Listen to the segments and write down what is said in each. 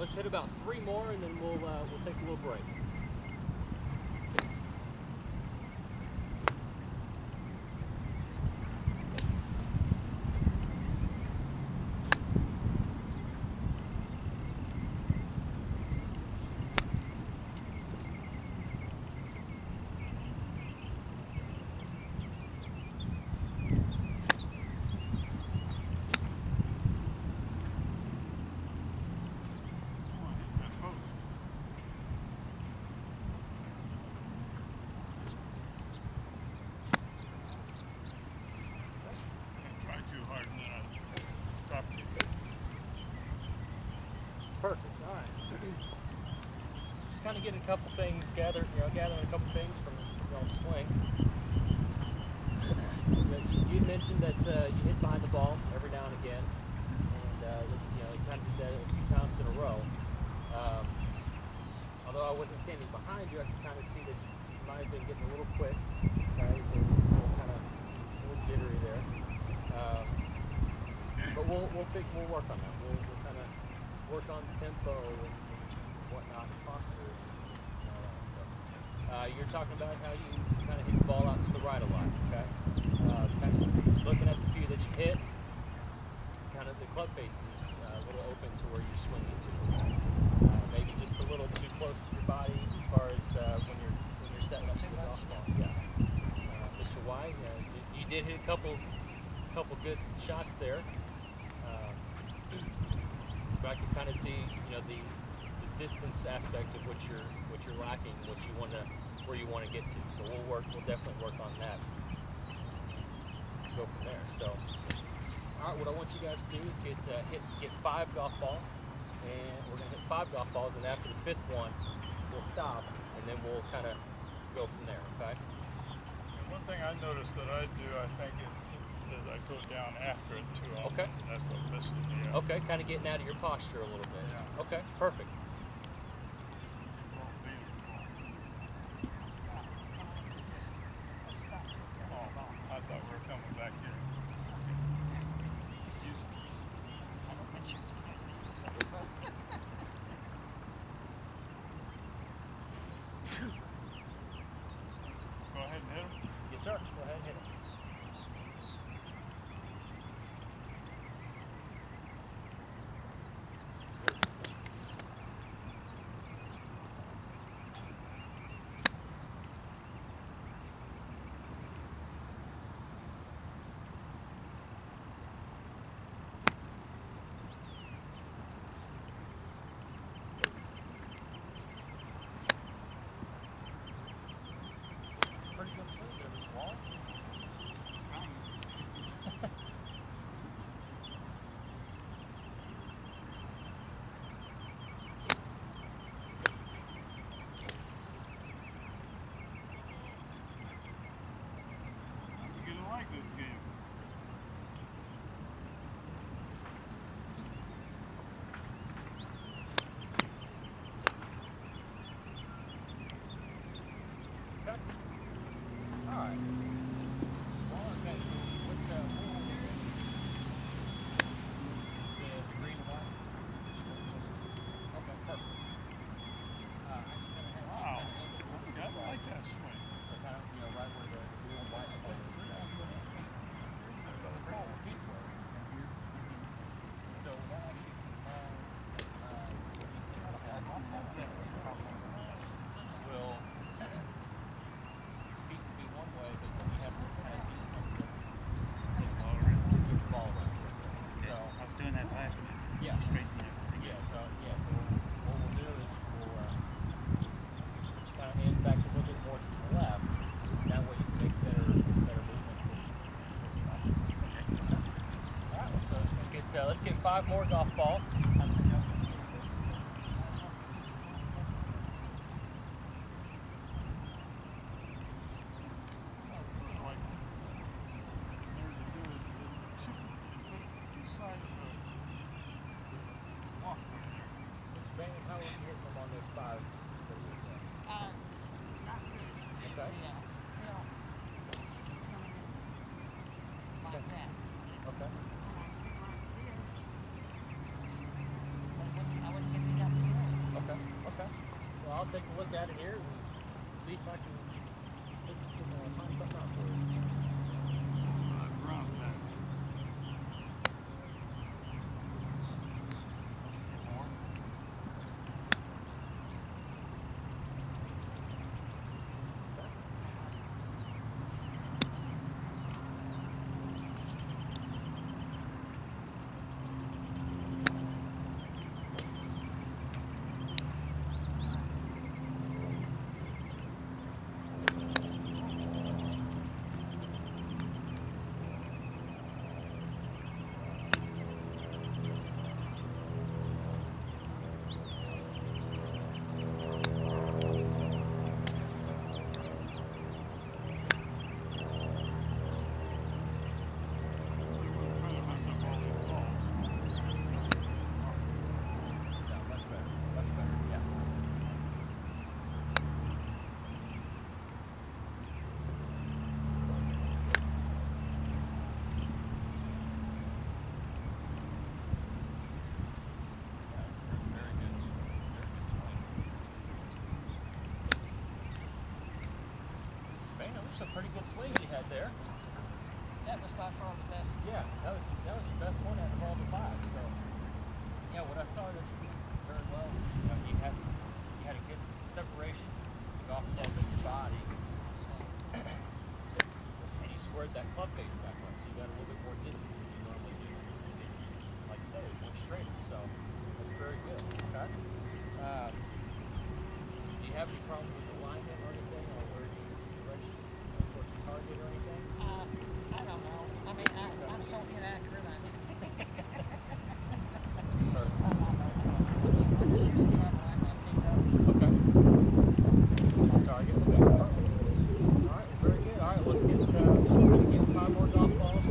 let's hit about 3 more, and then we'll take a little break. Perfect. All right. Just kind of getting a couple things gathering a couple things from y'all's swing. You mentioned that you hit behind the ball every now and again, and you kind of did that a few times in a row. Although I wasn't standing behind you, I could kind of see that you might have been getting a little quick. Okay, so kind of a little jittery there. But we'll work on that. We'll kind of work on tempo and whatnot, and posture and all that. So you're talking about how you kind of hit the ball out to the right a lot, okay? Kind of looking at the few that you hit, kind of the club face is a little open to where you're swinging to. Maybe just a little too close to your body as far as when you're setting up for the golf ball. Yeah. Mr. Y, you did hit a couple good shots there. But I can kind of see, the distance aspect of what you're lacking, where you want to get to. So we'll definitely work on that. Go from there. So, all right, what I want you guys to do is get 5 golf balls, and we're gonna hit 5 golf balls, and after the 5th one, we'll stop, and then we'll kind of go from there. Okay. And one thing I noticed that I do, I think, is I go down after it too often. Okay. That's what misses me. Okay, kind of getting out of your posture a little bit. Yeah. Okay, perfect. I thought we were coming back here. Go ahead and hit him. Yes, sir. Go ahead and hit it. Pretty good swing there, Mr. Wall. You're gonna like this game. Okay. All right. Well, okay, so what's the green and white? Okay, perfect. Actually, kind of Wow. have I like that swing. so kind of right where the blue and white are. So that actually will be one way, but then you have to kind of do something to get the ball around. So I was doing that last week. yeah, Straighten it. so what we'll do is we'll put you kind of hand back a little bit more to the left. That way you can make better movement. All right, so let's get 5 more golf balls. Mr. Bain, how are you hitting them on those 5? It's not good. Okay. Yeah, still coming in like that. Okay. Like this. take a look at it here and see if I can find something out for you. Brown pack. More? Trying to mess up all these balls. Yeah, much better. Much better. Yeah. Very good. Very good swing. Man, those are some pretty good swings you had there. That was by far the best. Yeah, that was the best one out of all the five. So, yeah, what I saw that you did very well. You know, you had a good separation. The golf ball in your body, and you squared that club face back up, so you got a little bit more distance than you normally do. Like you said, it went straighter, so that's very good. Okay. Do you have any problems with alignment or anything, or where you direction towards the target or anything? I don't know. I mean, I'm so inaccurate. Or, I'm gonna see what you want. Just use a try to line my feet up. okay. Target. Okay. All right. Very good. All right. Let's get 5 more golf balls.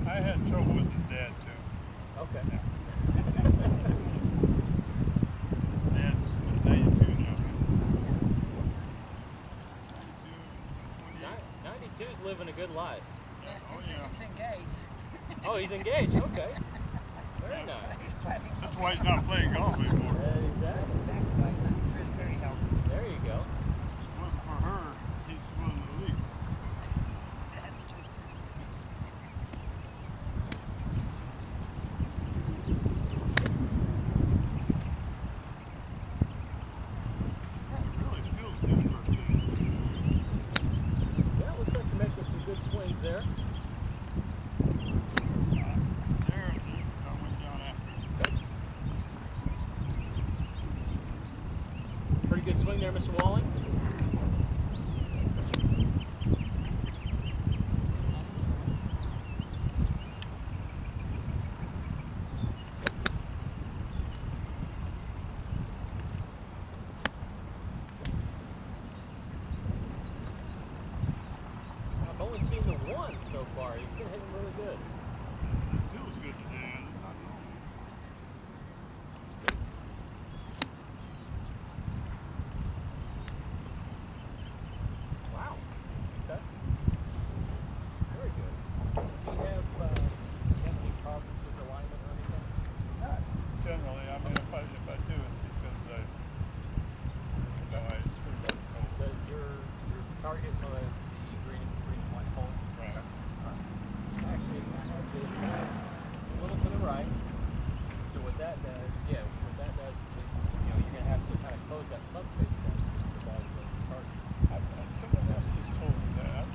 I had trouble with his dad too. Okay. Dad's 92 now. 92 is living a good life. Yeah, oh He's, yeah. he's engaged. Oh, he's engaged. Okay. Very nice. He's planning. That's why he's not playing golf anymore. That's Exactly. exactly why he's not. He's been very healthy. There you go. If it wasn't for her, he's winning the league. That's true too. It really feels good for a kid. Yeah, looks like you're making some good swings there. There, I went down after it. Pretty good swing there, Mr. Walling. I've only seen the one so far. You've been hitting really good. It feels good today. I don't know. Wow. Okay. Very good. Do you have any problems with alignment or anything? Not generally. I mean, if I do, it's because I screwed up the hole. So your target was the green and white hole. Right. Actually, I had you a little to the right. So what that does, is, you're gonna have to kind of close that club face down to the ball to the target. Someone else just told me that.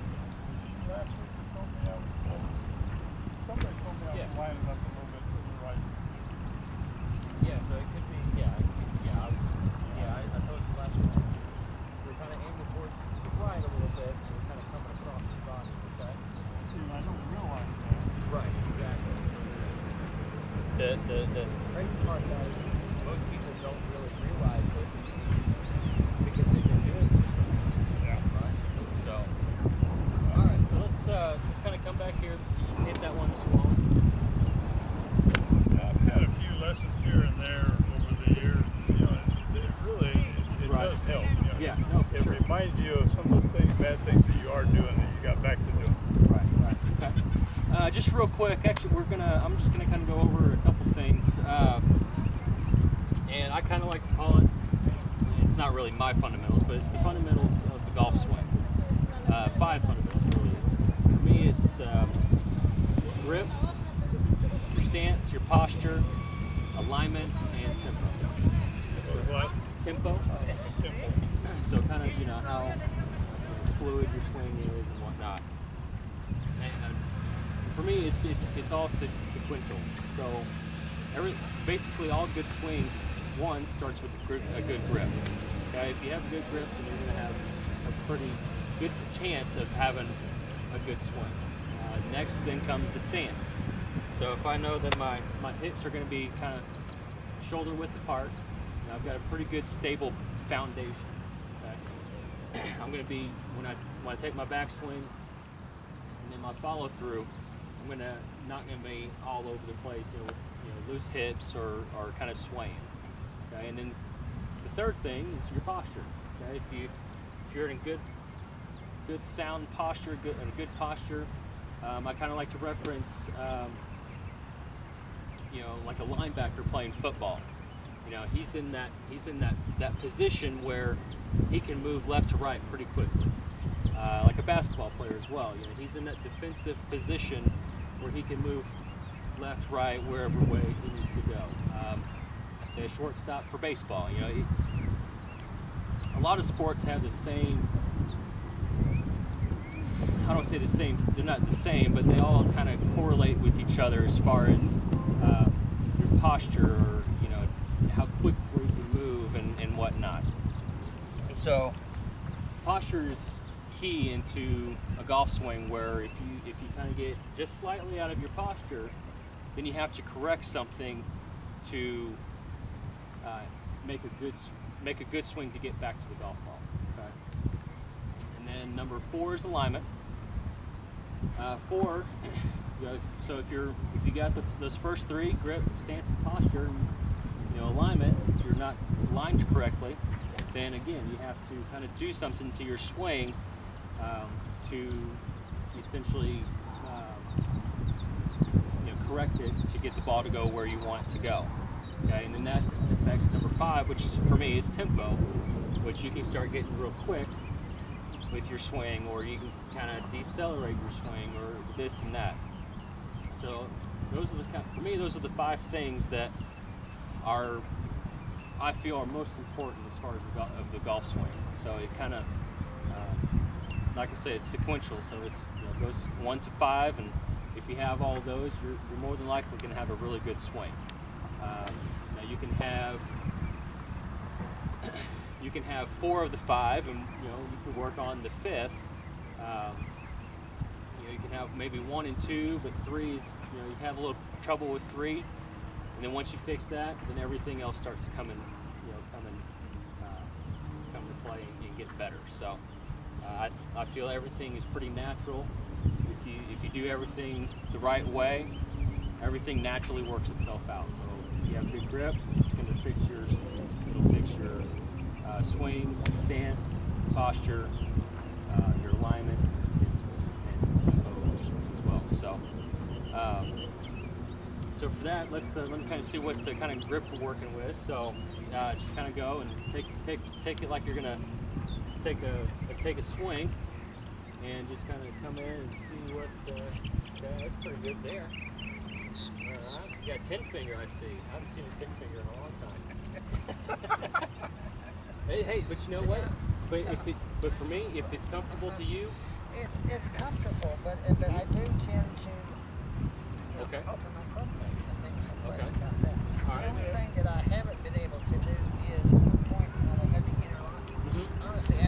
Last week they told me I was close. Somebody told me I was Yeah. lining up a little bit to the right. Yeah, so it could be, I told you last week. We're kind of aiming towards the right a little bit, and we're kind of coming across the body, okay? See, I don't realize that. Right, exactly. The crazy part about it is most people don't really realize it because they've been doing it for so long. Yeah. Right? So, all right. So let's kind of come back here. Hit that one swung. I've had a few lessons here and there over the years. You know, it really Right. does help. You know. Yeah, no, for It sure. reminds you of some of the bad things that you are doing that you got back to doing. Right. Okay. Just real quick, actually, I'm just gonna kind of go over a couple things, and I kind of like to call it. It's not really my fundamentals, but it's the fundamentals of the golf swing. 5 fundamentals really. For me, it's grip, your stance, your posture, alignment, and tempo. What? Tempo. Tempo. So kind of, how fluid your swing is and whatnot. And for me, it's all sequential. So basically all good swings, one starts with a good grip. Okay, if you have a good grip, then you're going to have a pretty good chance of having a good swing. Next then comes the stance. So if I know that my hips are going to be kind of shoulder width apart, I've got a pretty good stable foundation. Okay? I'm going to be, when I take my backswing and then my follow through, I'm not going to be all over the place, loose hips or kind of swaying. Okay, and then the third thing is your posture. Okay, if you're in a good sound posture, in a good posture, I kind of like to reference, like a linebacker playing football. He's in that position where he can move left to right pretty quickly. Like a basketball player as well. He's in that defensive position where he can move left, right, wherever way he needs to go. Say a shortstop for baseball. A lot of sports have the same. I don't say the same. They're not the same, but they all kind of correlate with each other as far as your posture, or how quickly you move and whatnot. And so, posture is key into a golf swing, where if you kind of get just slightly out of your posture, then you have to correct something to make a good swing to get back to the golf ball. Okay. And then number 4 is alignment. 4, so if you got those first 3, grip, stance, and posture, and alignment, if you're not aligned correctly, then again you have to kind of do something to your swing to essentially correct it to get the ball to go where you want it to go. Okay, and then that affects number 5, which is, for me, is tempo, which you can start getting real quick with your swing, or you can kind of decelerate your swing, or this and that. So for me, those are the 5 things that I feel are most important as far as the golf swing. So it kind of, like I say, it's sequential. So it goes 1 to 5, and if you have all those, you're more than likely going to have a really good swing. Now you can have 4 of the 5, and you can work on the 5th. You can have maybe 1 and 2, but 3 is, you have a little trouble with 3, and then once you fix that, then everything else starts to come to play and get better. So I feel everything is pretty natural. If you do everything the right way, everything naturally works itself out. So if you have good grip, it's going to fix your swing, stance, posture, your alignment, and tempo as well. So for that, let me kind of see what kind of grip we're working with. So just kind of go and take it like you're gonna take a swing, and just kind of come in and see what. Okay, that's pretty good there. All right, you got 10 finger. I see. I haven't seen a 10 finger in a long time. Hey, but you know what? But for me, if it's comfortable to you, it's comfortable, but I do tend to okay. open my club